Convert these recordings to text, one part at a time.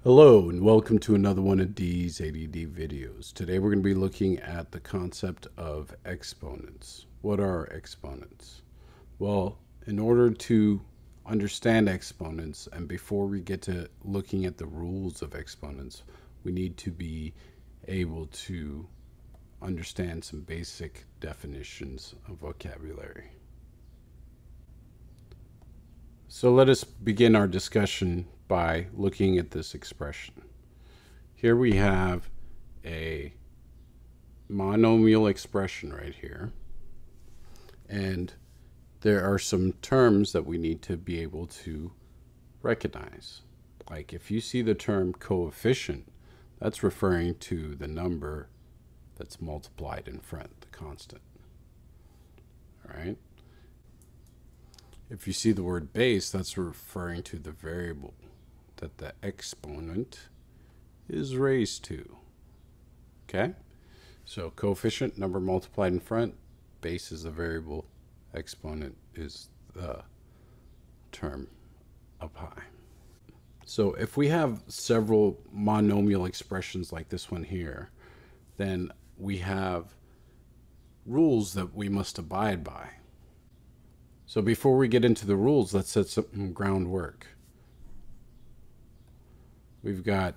Hello and welcome to another one of D's ADD videos. Today we're going to be looking at the concept of exponents. What are exponents? Well, in order to understand exponents and before we get to looking at the rules of exponents, we need to be able to understand some basic definitions of vocabulary. So let us begin our discussion by looking at this expression. Here we have a monomial expression right here, and there are some terms that we need to be able to recognize. Like if you see the term coefficient, that's referring to the number that's multiplied in front, the constant. All right. If you see the word base, that's referring to the variable that the exponent is raised to. Okay? So coefficient, number multiplied in front, base is the variable, exponent is the term up high. So if we have several monomial expressions like this one here, then we have rules that we must abide by. So before we get into the rules, let's set some groundwork. We've got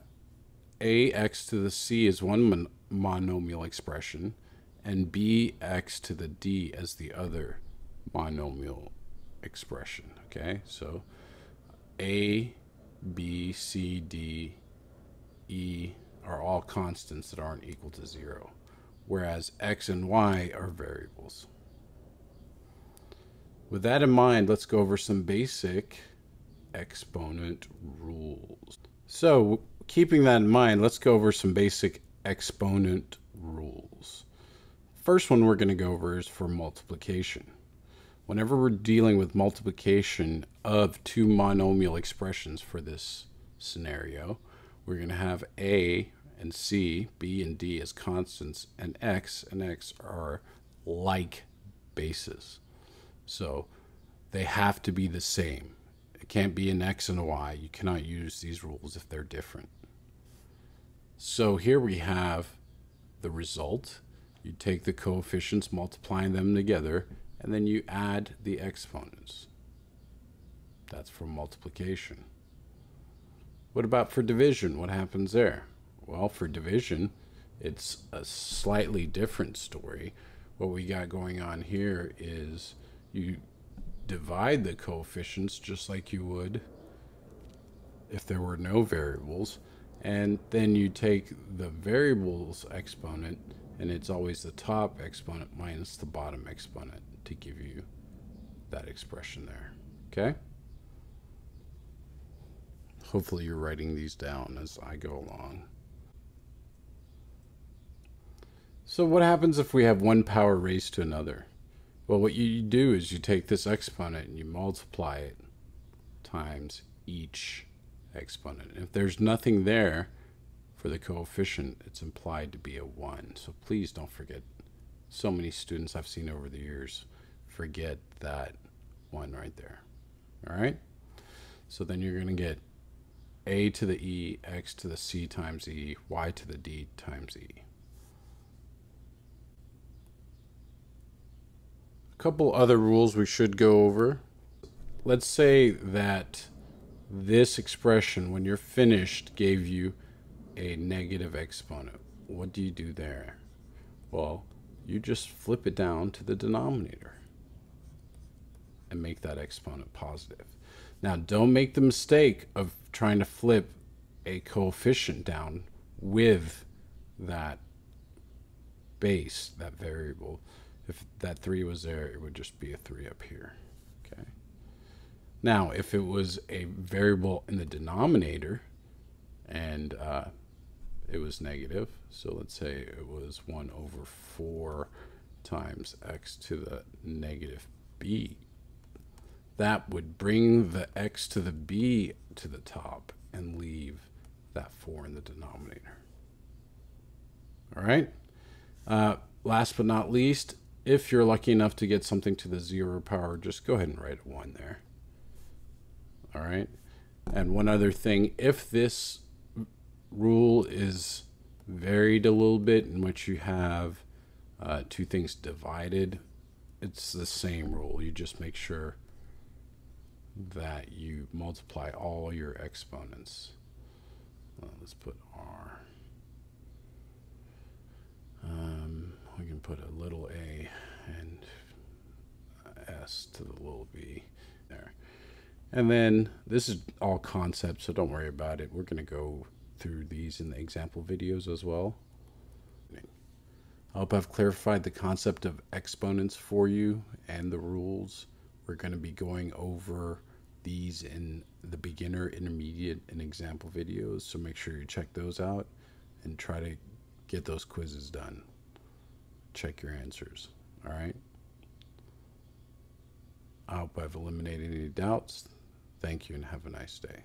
ax to the c as one monomial expression and bx to the d as the other monomial expression. Okay, so a, b, c, d, e are all constants that aren't equal to 0, whereas x and y are variables. With that in mind, let's go over some basic exponent rules. So, keeping that in mind, let's go over some basic exponent rules. First one we're going to go over is for multiplication. Whenever we're dealing with multiplication of two monomial expressions for this scenario, we're going to have a and c, b and d as constants, and x are like bases. So they have to be the same. It can't be an x and a y. You cannot use these rules if they're different. So here we have the result. You take the coefficients, multiplying them together, and then you add the exponents. That's for multiplication. What about for division? What happens there? Well, for division, it's a slightly different story. What we got going on here is you divide the coefficients just like you would if there were no variables, and then you take the variable's exponent, and it's always the top exponent minus the bottom exponent to give you that expression there. Okay? Hopefully you're writing these down as I go along. So what happens if we have one power raised to another? Well, what you do is you take this exponent and you multiply it times each exponent. If there's nothing there for the coefficient, it's implied to be a 1. So please don't forget. So many students I've seen over the years forget that 1 right there. All right? So then you're going to get a to the e, x to the c times e, y to the d times e. Couple other rules we should go over. Let's say that this expression, when you're finished, gave you a negative exponent. What do you do there? Well, you just flip it down to the denominator and make that exponent positive. Now, don't make the mistake of trying to flip a coefficient down with that base, that variable. If that 3 was there, it would just be a 3 up here. Okay. Now, if it was a variable in the denominator and it was negative, so let's say it was 1 over 4 times x to the negative b, that would bring the x to the b to the top and leave that 4 in the denominator. All right. Last but not least, if you're lucky enough to get something to the 0 power, just go ahead and write a 1 there. All right. And one other thing, if this rule is varied a little bit in which you have two things divided. It's the same rule. You just make sure that you multiply all your exponents. Let's put R. We can put a little a and s to the little b there. And then this is all concepts, so don't worry about it. We're going to go through these in the example videos as well. I hope I've clarified the concept of exponents for you and the rules. We're going to be going over these in the beginner, intermediate, and example videos, so make sure you check those out and try to get those quizzes done. Check your answers. All right. I hope I've eliminated any doubts. Thank you and have a nice day.